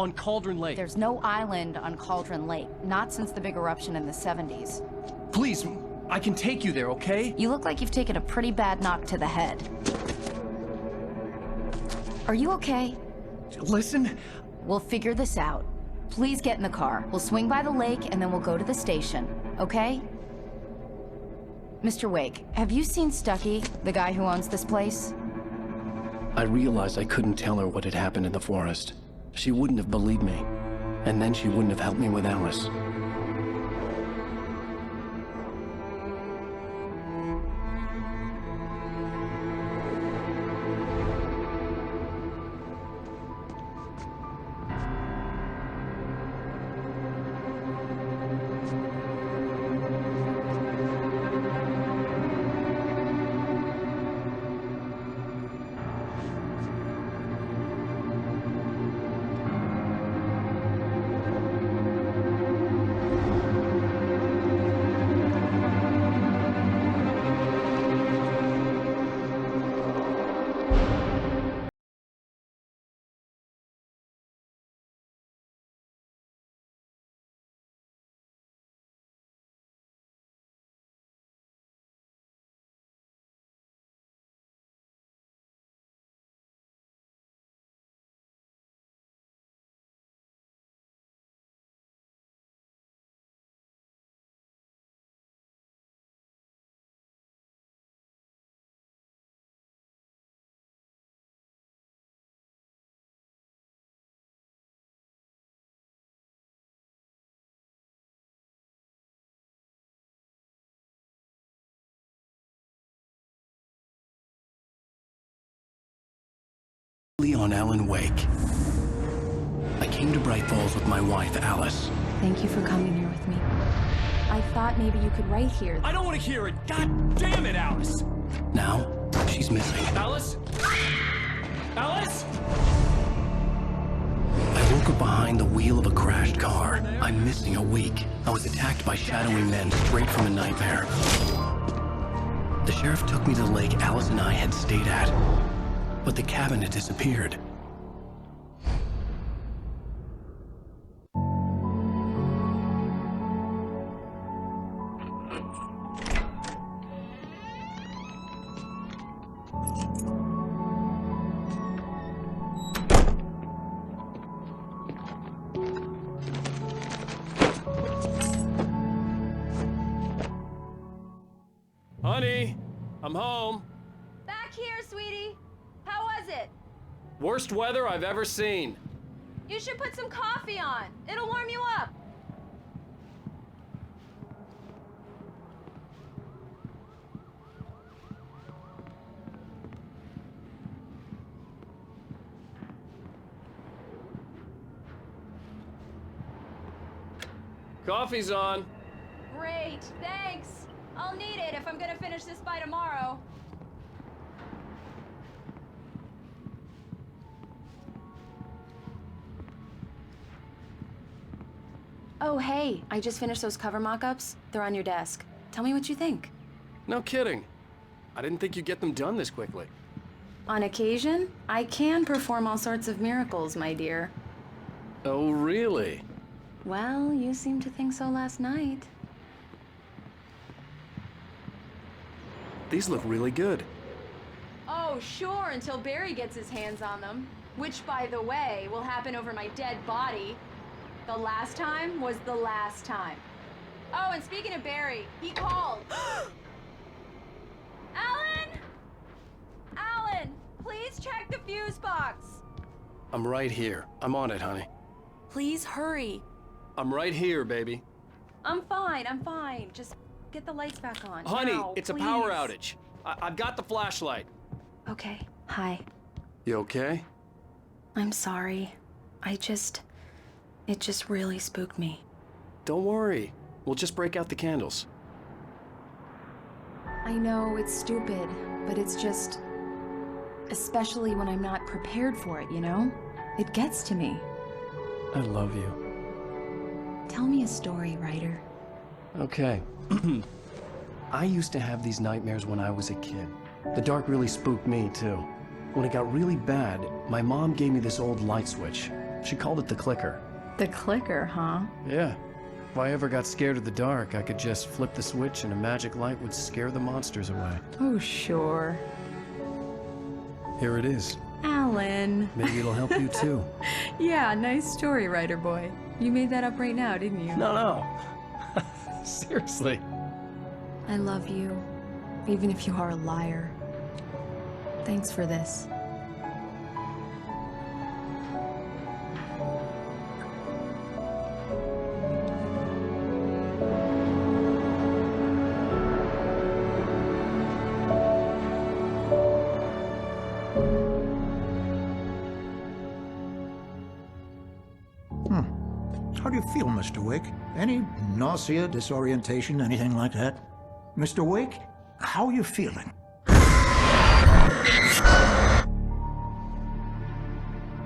on Cauldron Lake. There's no island on Cauldron Lake, not since the big eruption in the 70s. Please, I can take you there, okay? You look like you've taken a pretty bad knock to the head. Are you okay? Listen. We'll figure this out. Please get in the car. We'll swing by the lake and then we'll go to the station, okay? Mr. Wake, have you seen Stucky, the guy who owns this place? I realized I couldn't tell her what had happened in the forest. She wouldn't have believed me. And then she wouldn't have helped me with Alice. On Alan Wake. I came to Bright Falls with my wife, Alice. Thank you for coming here with me. I thought maybe you could write here. I don't want to hear it! God damn it, Alice! Now, she's missing. Alice? Alice? I woke up behind the wheel of a crashed car. I'm missing a week. I was attacked by shadowy men straight from a nightmare. The sheriff took me to the lake Alice and I had stayed at. But the cabin had disappeared. Honey, I'm home. Back here, sweetie. How was it? Worst weather I've ever seen. You should put some coffee on. It'll warm you up. Coffee's on. Great, thanks. I'll need it if I'm gonna finish this by tomorrow. Oh, hey, I just finished those cover mock-ups. They're on your desk. Tell me what you think. No kidding. I didn't think you'd get them done this quickly. On occasion, I can perform all sorts of miracles, my dear. Oh, really? Well, you seemed to think so last night. These look really good. Oh, sure, until Barry gets his hands on them. Which, by the way, will happen over my dead body. The last time was the last time. Oh, and speaking of Barry, he called. Alan! Alan, please check the fuse box. I'm right here. I'm on it, honey. Please hurry. I'm right here, baby. I'm fine, I'm fine. Just get the lights back on. Honey, now, it's please. a power outage. I've got the flashlight. Okay, hi. You okay? I'm sorry. It just really spooked me. Don't worry. We'll just break out the candles. I know it's stupid, but it's just... especially when I'm not prepared for it, you know? It gets to me. I love you. Tell me a story, writer. Okay. I used to have these nightmares when I was a kid. The dark really spooked me, too. When it got really bad, my mom gave me this old light switch. She called it the clicker. The clicker, huh? Yeah. If I ever got scared of the dark, I could just flip the switch and a magic light would scare the monsters away. Oh, sure. Here it is. Alan. Maybe it'll help you too. Yeah, nice story, writer boy. You made that up right now, didn't you? No. Seriously. I love you, even if you are a liar. Thanks for this. How do you feel, Mr. Wake? Any nausea, disorientation, anything like that? Mr. Wake, how are you feeling?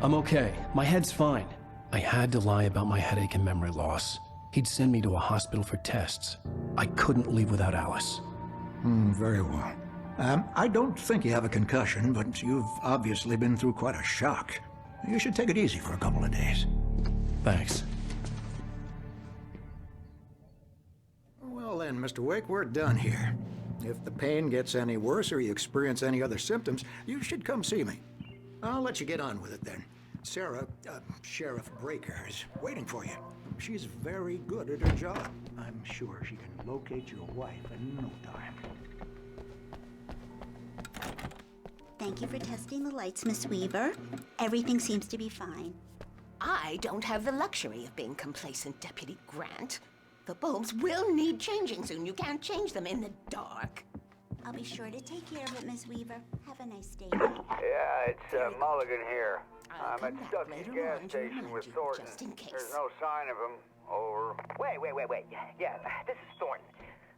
I'm okay. My head's fine. I had to lie about my headache and memory loss. He'd send me to a hospital for tests. I couldn't leave without Alice. Very well. I don't think you have a concussion, but you've obviously been through quite a shock. You should take it easy for a couple of days. Thanks. Well then, Mr. Wake, we're done here. If the pain gets any worse or you experience any other symptoms, you should come see me. I'll let you get on with it then. Sarah, Sheriff Breaker, is waiting for you. She's very good at her job. I'm sure she can locate your wife in no time. Thank you for testing the lights, Miss Weaver. Everything seems to be fine. I don't have the luxury of being complacent, Deputy Grant. The bulbs will need changing soon. You can't change them in the dark. I'll be sure to take care of it, Miss Weaver. Have a nice day now. Yeah, it's Mulligan here. I'll I'm come at back Stucky's later gas on to station remind with you, Thornton. just in case. There's no sign of him. Over. Wait. Yeah, this is Thornton.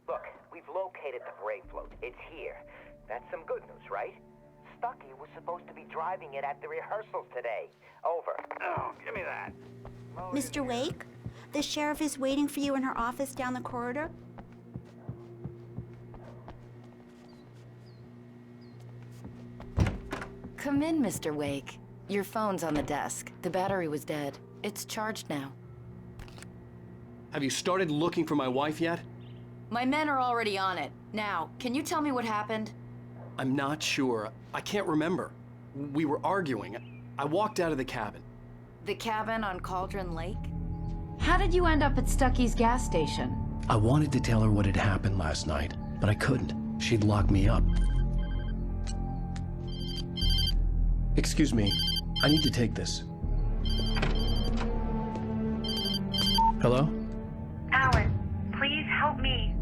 Look, we've located the brake float. It's here. That's some good news, right? Stucky was supposed to be driving it at the rehearsals today. Over. Oh, give me that. Mr. Wake, the sheriff is waiting for you in her office down the corridor. Come in, Mr. Wake. Your phone's on the desk. The battery was dead. It's charged now. Have you started looking for my wife yet? My men are already on it. Now, can you tell me what happened? I'm not sure. I can't remember. We were arguing. I walked out of the cabin. The cabin on Cauldron Lake? How did you end up at Stucky's gas station? I wanted to tell her what had happened last night, but I couldn't. She'd lock me up. Excuse me. I need to take this. Hello? Alan, please help me.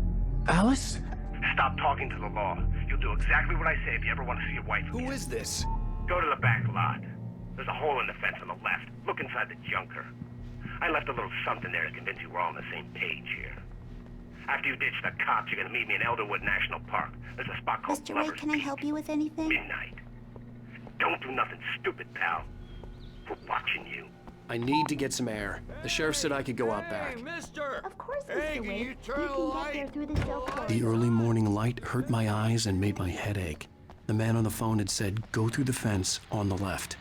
Alice? Stop talking to the law. You'll do exactly what I say if you ever want to see your wife again. Who is this? Go to the back lot. There's a hole in the fence on the left. Look inside the junker. I left a little something there to convince you we're all on the same page here. After you ditch the cops, you're gonna meet me in Elderwood National Park. There's a spot called Mr. Wake, Lover's can I Peak. help you with anything? Midnight. Don't do nothing stupid, pal. We're watching you. I need to get some air. The sheriff said I could go out back. Of course, Mr. Wake. You can get there through the silk The early morning light hurt my eyes and made my head ache. The man on the phone had said, go through the fence on the left.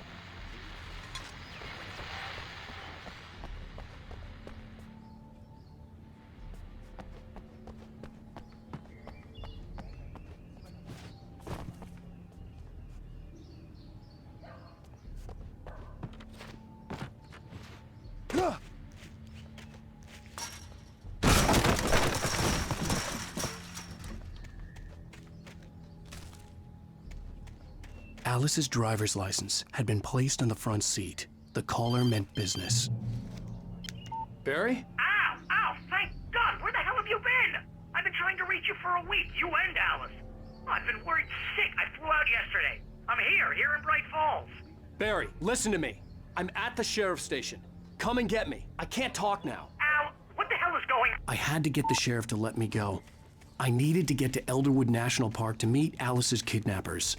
Alice's driver's license had been placed on the front seat. The caller meant business. Barry? Ow! Thank God! Where the hell have you been? I've been trying to reach you for a week, you and Alice. I've been worried sick. I flew out yesterday. I'm here in Bright Falls. Barry, listen to me. I'm at the sheriff's station. Come and get me. I can't talk now. Al, what the hell is going on? I had to get the sheriff to let me go. I needed to get to Elderwood National Park to meet Alice's kidnappers.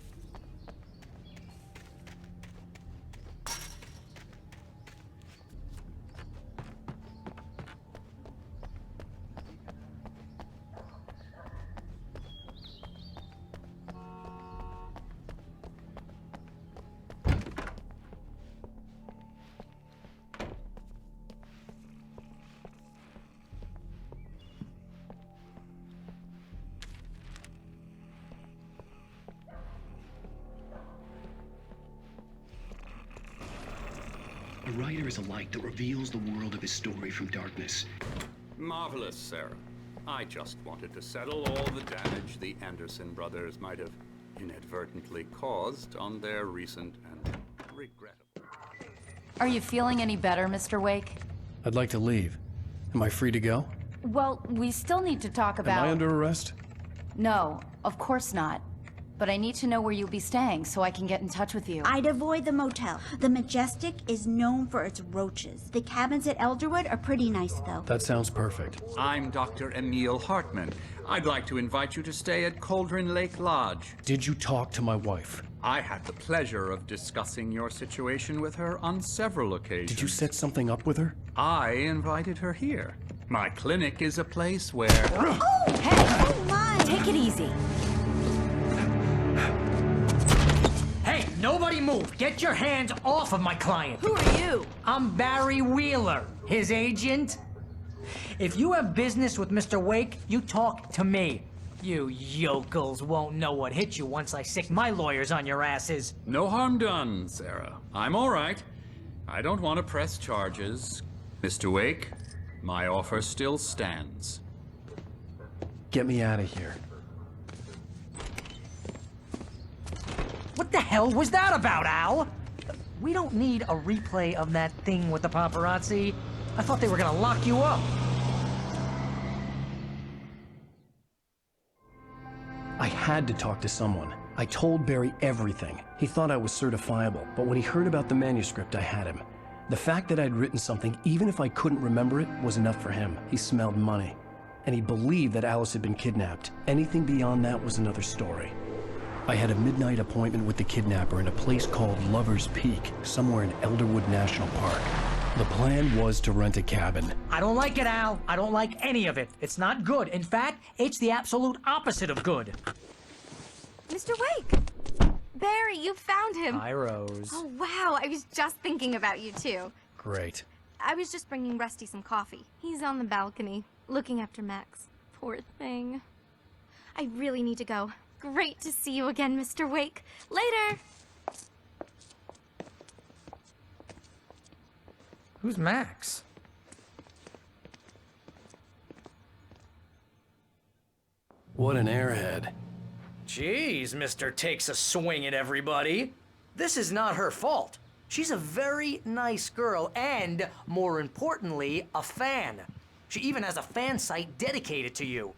writer is a light that reveals the world of his story from darkness. Marvelous, Sarah. I just wanted to settle all the damage the Anderson brothers might have inadvertently caused on their recent and regrettable... Are you feeling any better, Mr. Wake? I'd like to leave. Am I free to go? Well, we still need to talk about... Am I under arrest? No, of course not. But I need to know where you'll be staying so I can get in touch with you. I'd avoid the motel. The Majestic is known for its roaches. The cabins at Elderwood are pretty nice, though. That sounds perfect. I'm Dr. Emil Hartman. I'd like to invite you to stay at Cauldron Lake Lodge. Did you talk to my wife? I had the pleasure of discussing your situation with her on several occasions. Did you set something up with her? I invited her here. My clinic is a place where... Oh! Hey! Oh, my! Take it easy. Hey, nobody move! Get your hands off of my client! Who are you? I'm Barry Wheeler, his agent. If you have business with Mr. Wake, you talk to me. You yokels won't know what hit you once I sick my lawyers on your asses. No harm done, Sarah. I'm all right. I don't want to press charges. Mr. Wake, my offer still stands. Get me out of here. What the hell was that about, Al? We don't need a replay of that thing with the paparazzi. I thought they were gonna lock you up. I had to talk to someone. I told Barry everything. He thought I was certifiable, but when he heard about the manuscript, I had him. The fact that I'd written something, even if I couldn't remember it, was enough for him. He smelled money. And he believed that Alice had been kidnapped. Anything beyond that was another story. I had a midnight appointment with the kidnapper in a place called Lover's Peak, somewhere in Elderwood National Park. The plan was to rent a cabin. I don't like it, Al. I don't like any of it. It's not good. In fact, it's the absolute opposite of good. Mr. Wake! Barry, you found him! Hi, Rose. Oh, wow. I was just thinking about you, too. Great. I was just bringing Rusty some coffee. He's on the balcony, looking after Max. Poor thing. I really need to go. Great to see you again, Mr. Wake. Later! Who's Max? What an airhead. Jeez, Mr. Takes a swing at everybody. This is not her fault. She's a very nice girl and, more importantly, a fan. She even has a fan site dedicated to you.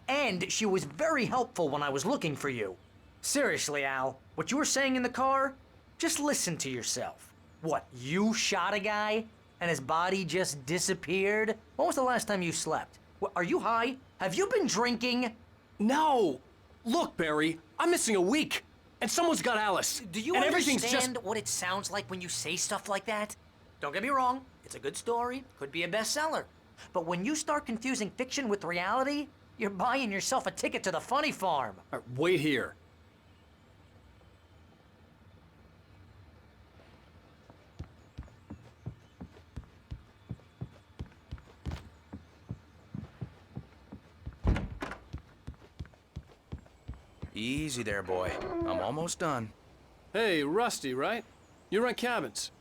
And she was very helpful when I was looking for you. Seriously, Al, what you were saying in the car? Just listen to yourself. What, you shot a guy? And his body just disappeared? When was the last time you slept? What, are you high? Have you been drinking? No! Look, Barry, I'm missing a week. And someone's got Alice. Do you and understand what it sounds like when you say stuff like that? Don't get me wrong, it's a good story, could be a bestseller. But when you start confusing fiction with reality, you're buying yourself a ticket to the funny farm. Wait here. Easy there, boy. I'm almost done. Hey, Rusty, right? You rent cabins.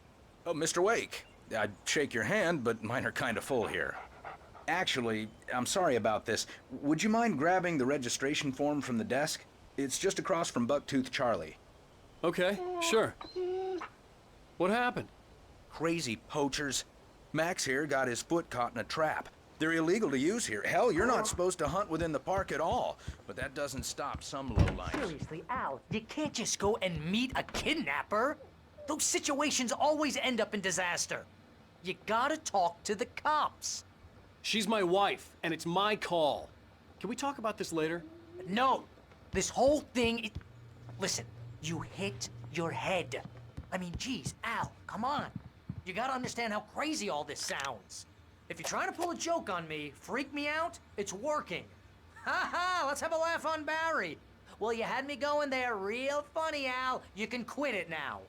Oh, Mr. Wake. I'd shake your hand, but mine are kind of full here. Actually, I'm sorry about this. Would you mind grabbing the registration form from the desk? It's just across from Bucktooth Charlie. Okay, sure. What happened? Crazy poachers. Max here got his foot caught in a trap. They're illegal to use here. Hell, you're not supposed to hunt within the park at all. But that doesn't stop some lowlifes. Seriously, Al, you can't just go and meet a kidnapper. Those situations always end up in disaster. You gotta talk to the cops. She's my wife, and it's my call. Can we talk about this later? No. This whole thing... Listen, you hit your head. I mean, geez, Al, come on. You gotta understand how crazy all this sounds. If you're trying to pull a joke on me, freak me out, it's working. Ha ha, let's have a laugh on Barry. Well, you had me going there real funny, Al. You can quit it now.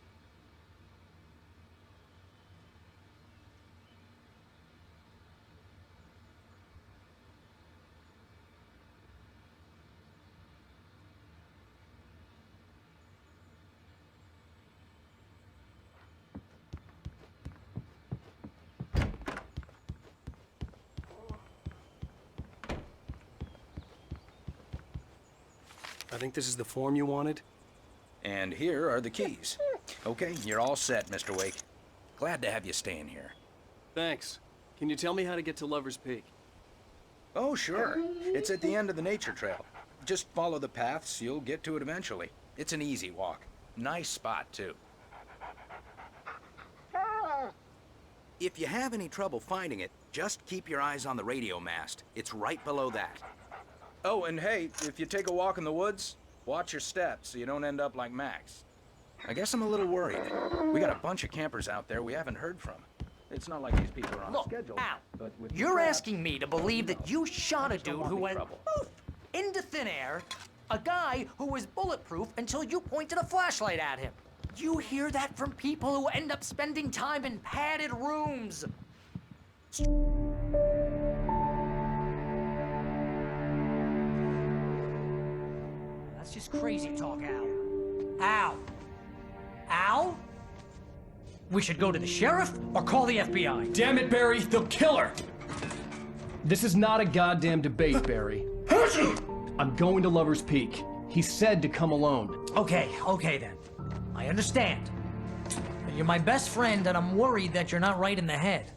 think this is the form you wanted. And here are the keys. Okay, you're all set, Mr. Wake. Glad to have you staying here. Thanks. Can you tell me how to get to Lover's Peak? Oh, sure. It's at the end of the nature trail. Just follow the paths, you'll get to it eventually. It's an easy walk. Nice spot, too. If you have any trouble finding it, just keep your eyes on the radio mast. It's right below that. Oh, and hey, if you take a walk in the woods, watch your steps so you don't end up like Max. I guess I'm a little worried. We got a bunch of campers out there we haven't heard from. It's not like these people are on schedule. Al, But with you're traps, asking me to believe that you shot a dude who went poof into thin air, a guy who was bulletproof until you pointed a flashlight at him. You hear that from people who end up spending time in padded rooms. That's just crazy talk, Al. Al? Al? We should go to the sheriff or call the FBI. Damn it, Barry, they'll kill her! This is not a goddamn debate, Barry. I'm going to Lover's Peak. He said to come alone. Okay then. I understand. But you're my best friend and I'm worried that you're not right in the head.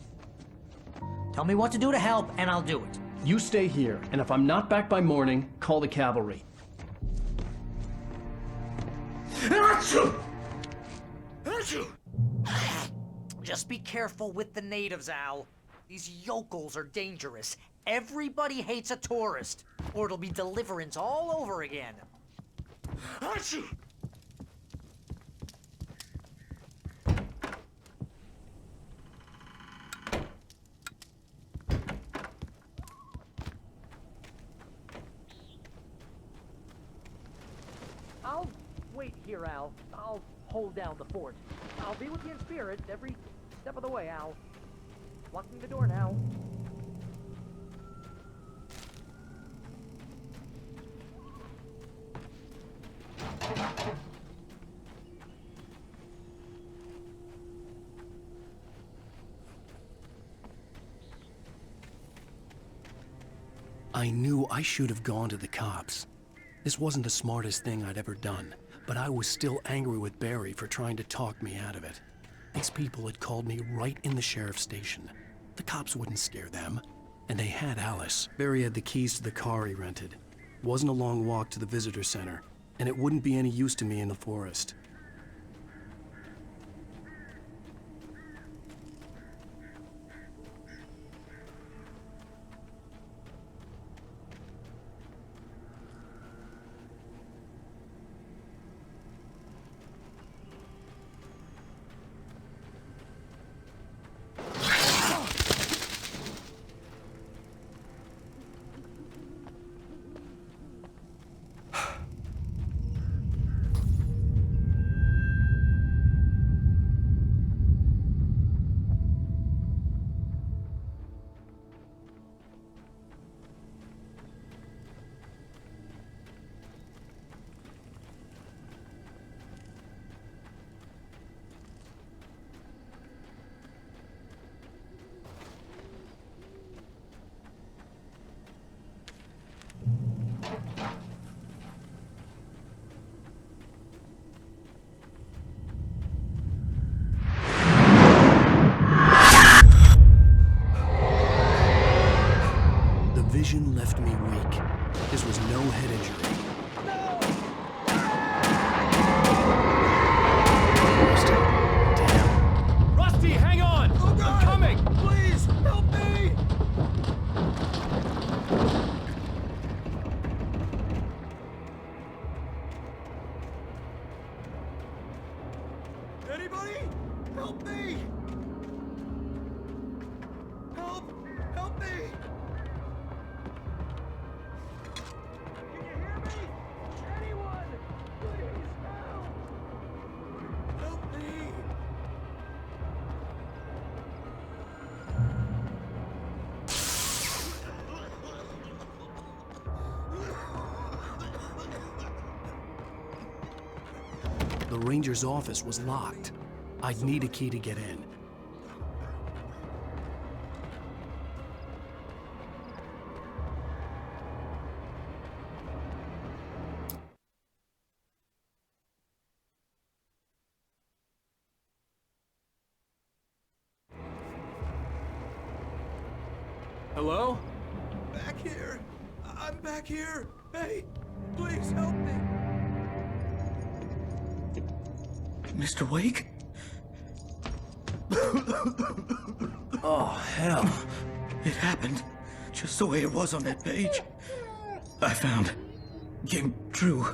Tell me what to do to help and I'll do it. You stay here, and if I'm not back by morning, call the cavalry. Just be careful with the natives, Al. These yokels are dangerous. Everybody hates a tourist, or it'll be Deliverance all over again. I'll wait here, Al. I'll hold down the fort. I'll be with you in spirit every step of the way, Al. Locking the door now. I knew I should have gone to the cops. This wasn't the smartest thing I'd ever done, but I was still angry with Barry for trying to talk me out of it. These people had called me right in the sheriff's station. The cops wouldn't scare them. And they had Alice. Barry had the keys to the car he rented. It wasn't a long walk to the visitor center, and it wouldn't be any use to me in the forest. Vision left me weak. This was no head injury. Rusty, damn. Rusty, hang on! Oh, God. I'm coming! Please, help me! Anybody? Help me! Help me! The ranger's office was locked. I'd need a key to get in. Hello? Back here. I'm back here. Hey, please help me. Mr. Wake? Oh, hell. It happened just the way it was on that page. I found. Came true.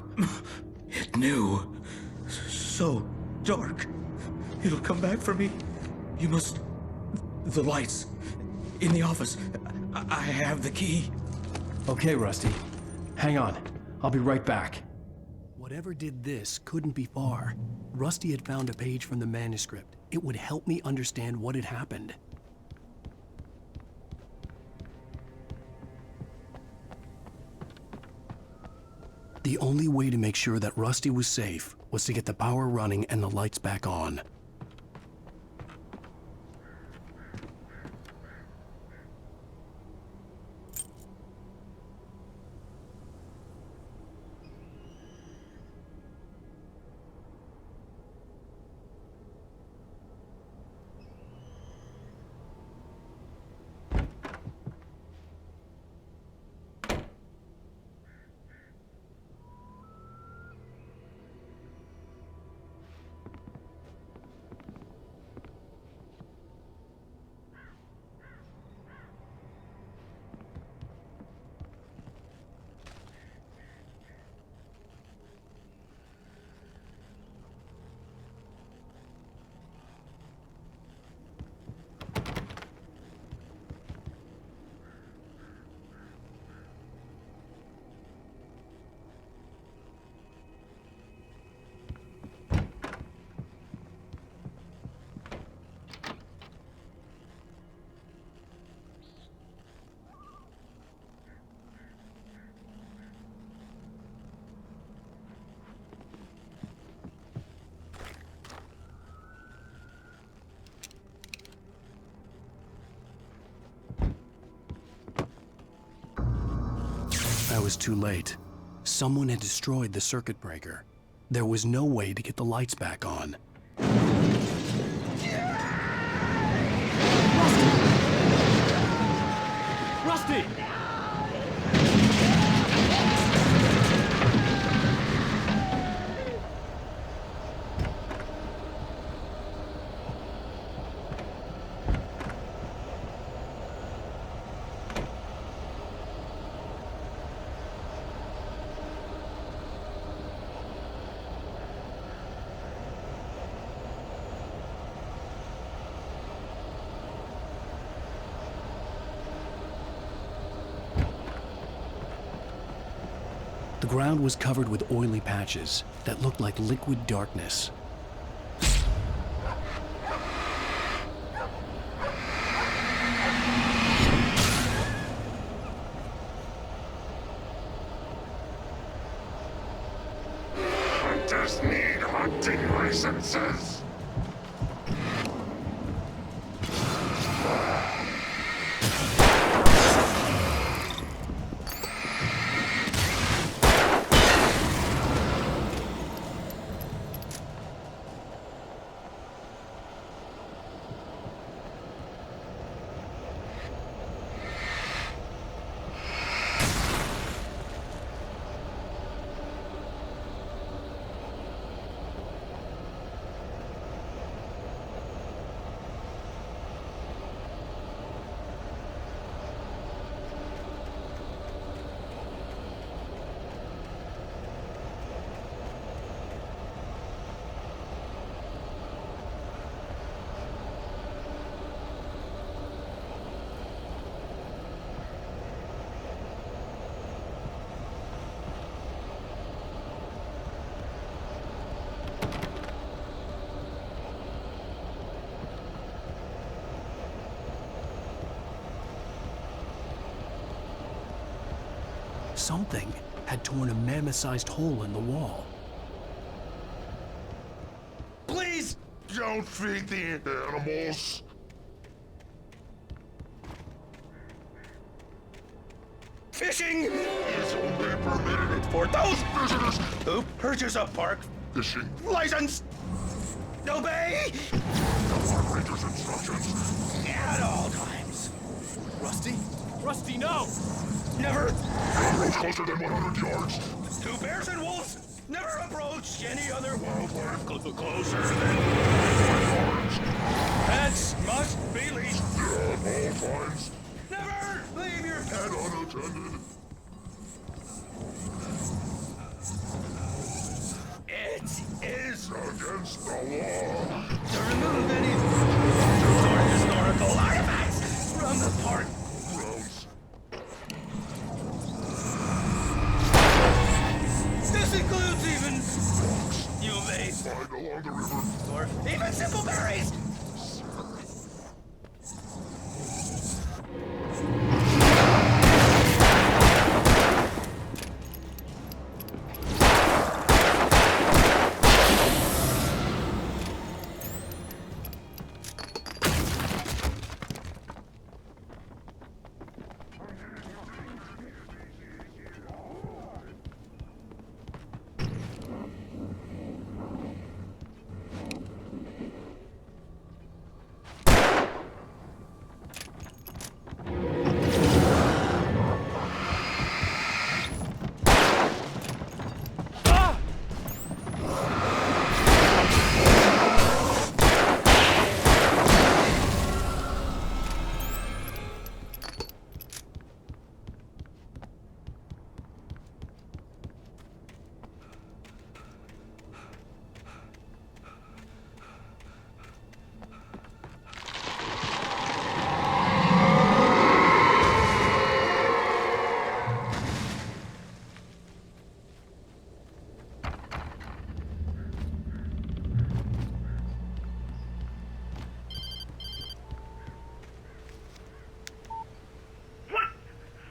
It knew. So dark. It'll come back for me. You must... The lights. In the office. I have the key. Okay, Rusty. Hang on. I'll be right back. Whatever did this couldn't be far. Rusty had found a page from the manuscript. It would help me understand what had happened. The only way to make sure that Rusty was safe was to get the power running and the lights back on. I was too late. Someone had destroyed the circuit breaker. There was no way to get the lights back on. Rusty! The ground was covered with oily patches that looked like liquid darkness. Hunters need hunting licenses. Something had torn a mammoth-sized hole in the wall. Please don't feed the animals. Fishing is only permitted for those visitors who purchase a park fishing license. Obey the operator's instructions at all times. Rusty? Rusty, no! Never! Don't approach closer than 100 yards. 2 bears and wolves! Never approach any other Wildlife closer than 100 yards. Pets must be leashed. Yeah, all fines. Never leave your Pet unattended. It is against the law to remove any historical artifacts from the park. grounds. This includes even you may Find along the river. or even simple berries.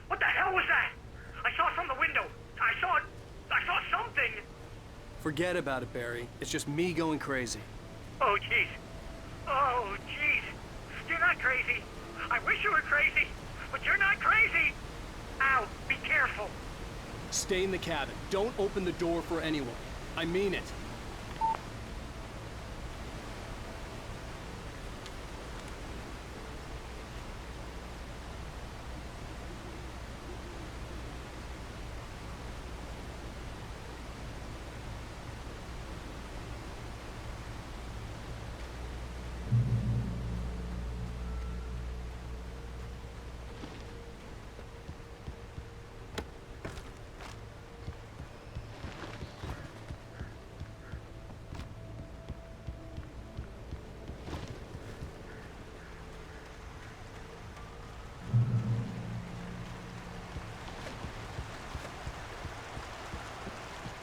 What the hell was that? I saw from the window. I saw something. Forget about it, Barry. It's just me going crazy. Oh, jeez. Oh, jeez. You're not crazy. I wish you were crazy, but you're not crazy. Ow, be careful. Stay in the cabin. Don't open the door for anyone. I mean it.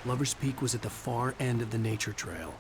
Lover's Peak was at the far end of the nature trail.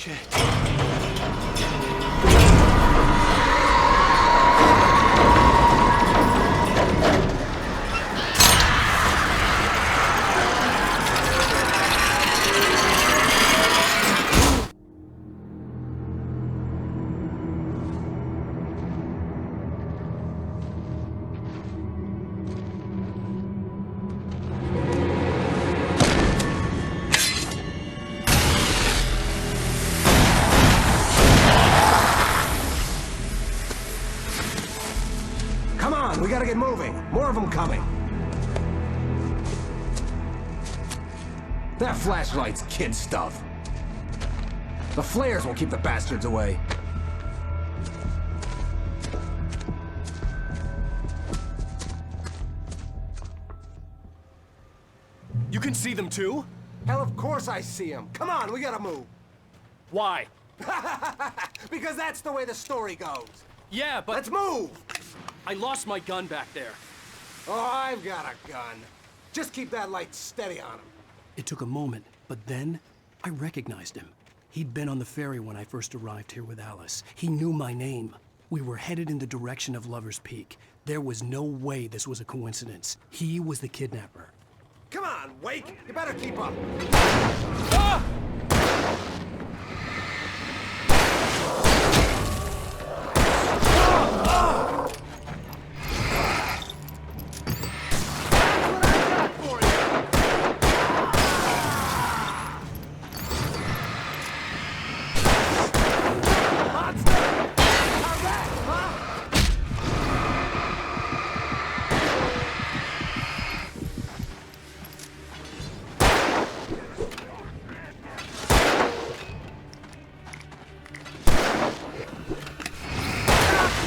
Shit. Come on, we gotta get moving. More of them coming. That flashlight's kid stuff. The flares will keep the bastards away. You can see them too? Hell, of course I see them. Come on, we gotta move. Why? Because that's the way the story goes. Yeah, but... Let's move! I lost my gun back there. Oh, I've got a gun. Just keep that light steady on him. It took a moment, but then I recognized him. He'd been on the ferry when I first arrived here with Alice. He knew my name. We were headed in the direction of Lover's Peak. There was no way this was a coincidence. He was the kidnapper. Come on, Wake! You better keep up. Ah!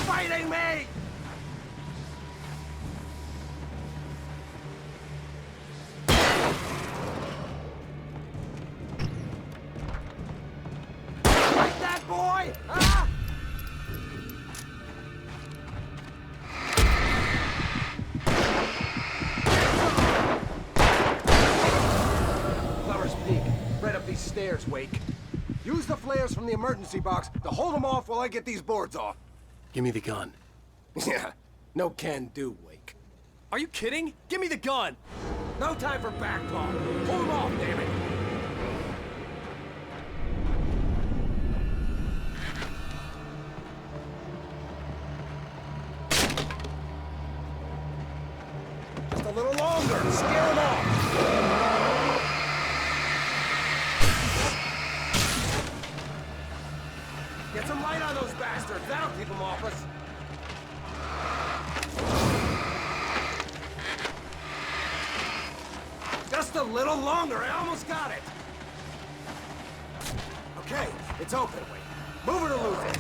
Fighting me! Like that, boy! Ah! Lover's Peak. Right up these stairs, Wake. Use the flares from the emergency box to hold them off while I get these boards off. Give me the gun. Yeah, no can do, Wake. Are you kidding? Give me the gun! No time for back talk. Hold them off, damn it! Just a little longer. Scare them off. Get some light on those bastards. That'll keep them off us. Just a little longer. I almost got it. Okay, it's open. Wait. Move it or lose it.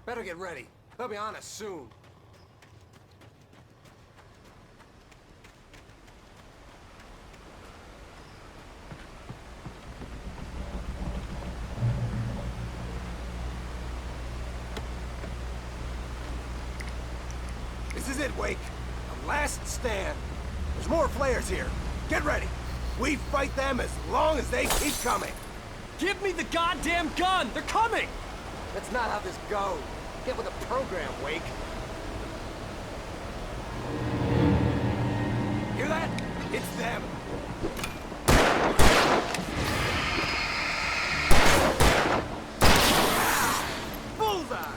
Better get ready. They'll be on us soon. This is it, Wake. The last stand. There's more flares here. Get ready. We fight them as long as they keep coming. Give me the goddamn gun! They're coming! That's not how this goes. Get with the program, Wake. Hear that? It's them. Bullseye!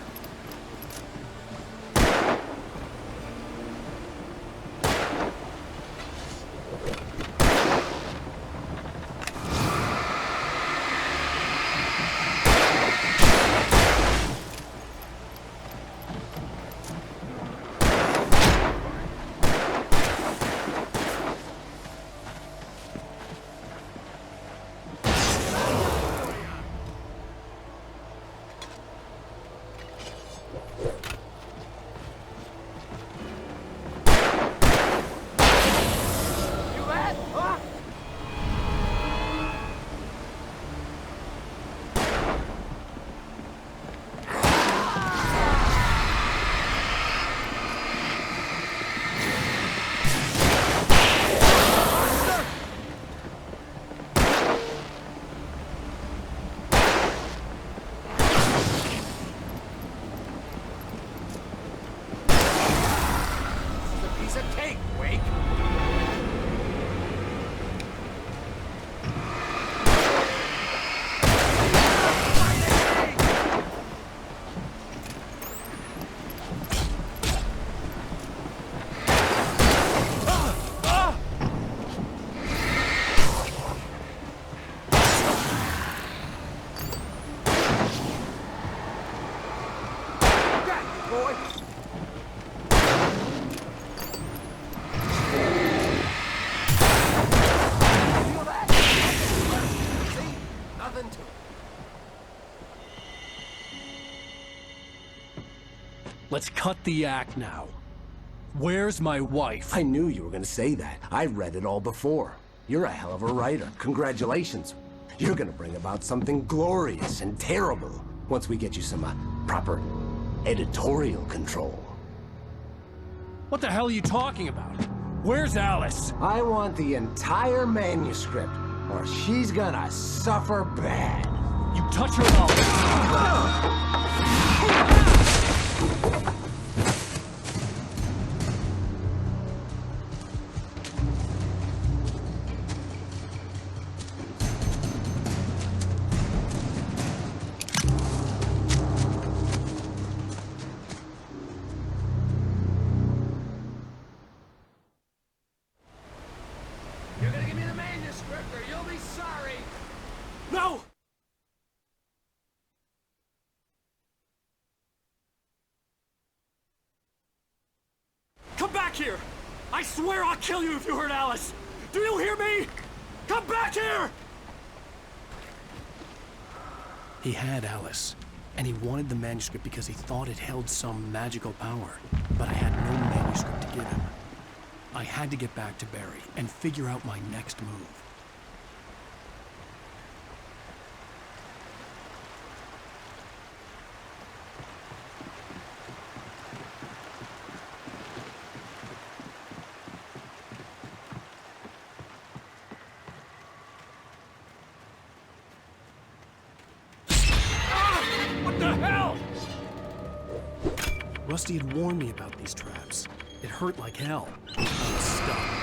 into it. Let's cut the act now. Where's my wife? I knew you were gonna say that. I read it all before. You're a hell of a writer. Congratulations. You're gonna bring about something glorious and terrible once we get you some proper editorial control. What the hell are you talking about? Where's Alice? I want the entire manuscript, or she's gonna suffer bad. You touch her mouth. You're gonna give me the manuscript or you'll be sorry! No! Come back here! I swear I'll kill you if you hurt Alice! Do you hear me? Come back here! He had Alice, and he wanted the manuscript because he thought it held some magical power. But I had no manuscript to give him. I had to get back to Barry and figure out my next move. What the hell? Rusty had warned me about these traps. It hurt like hell. I was stuck.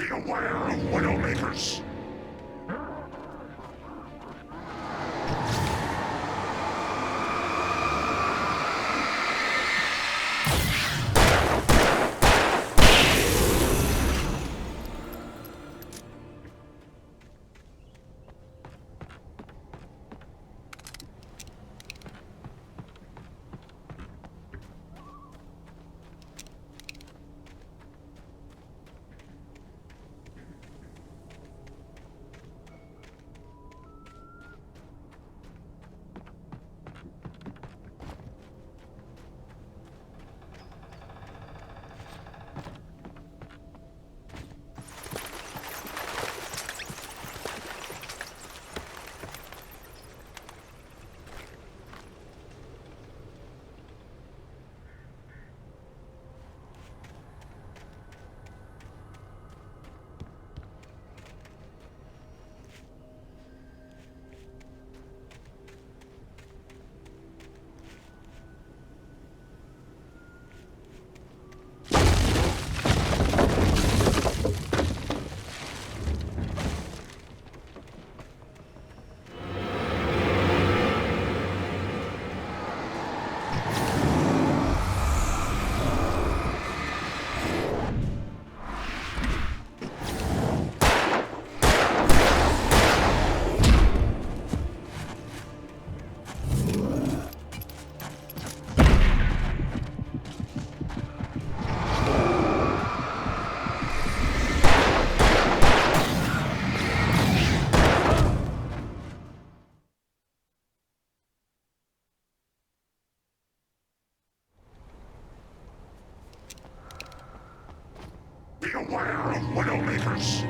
Beware of Widowmakers! Beware of Widowmakers!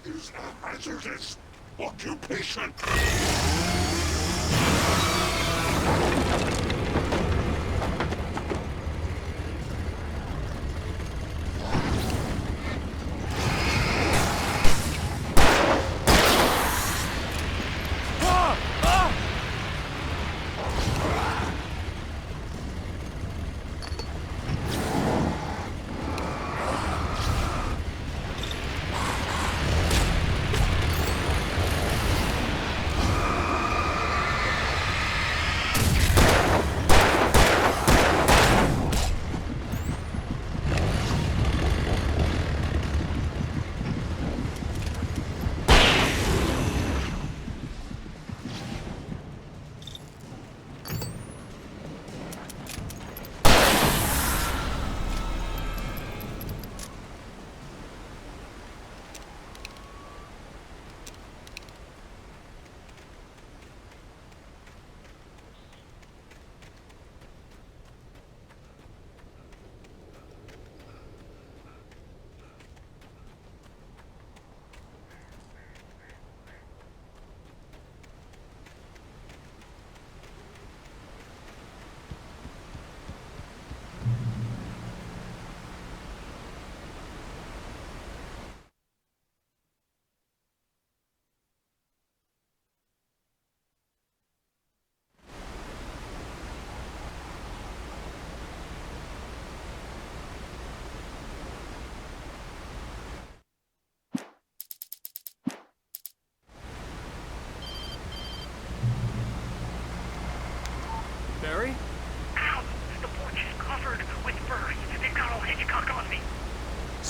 Is a hazardous occupation.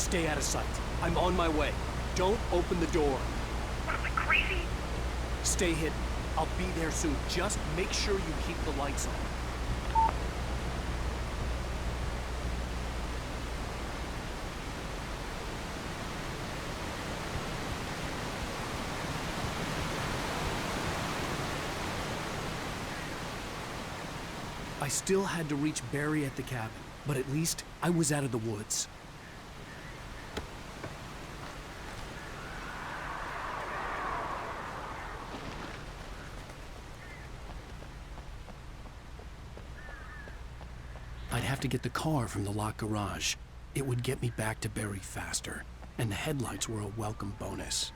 Stay out of sight. I'm on my way. Don't open the door. What am I, crazy? Stay hidden. I'll be there soon. Just make sure you keep the lights on. I still had to reach Barry at the cabin, but at least I was out of the woods. I'd have to get the car from the locked garage. It would get me back to Barry faster, and the headlights were a welcome bonus.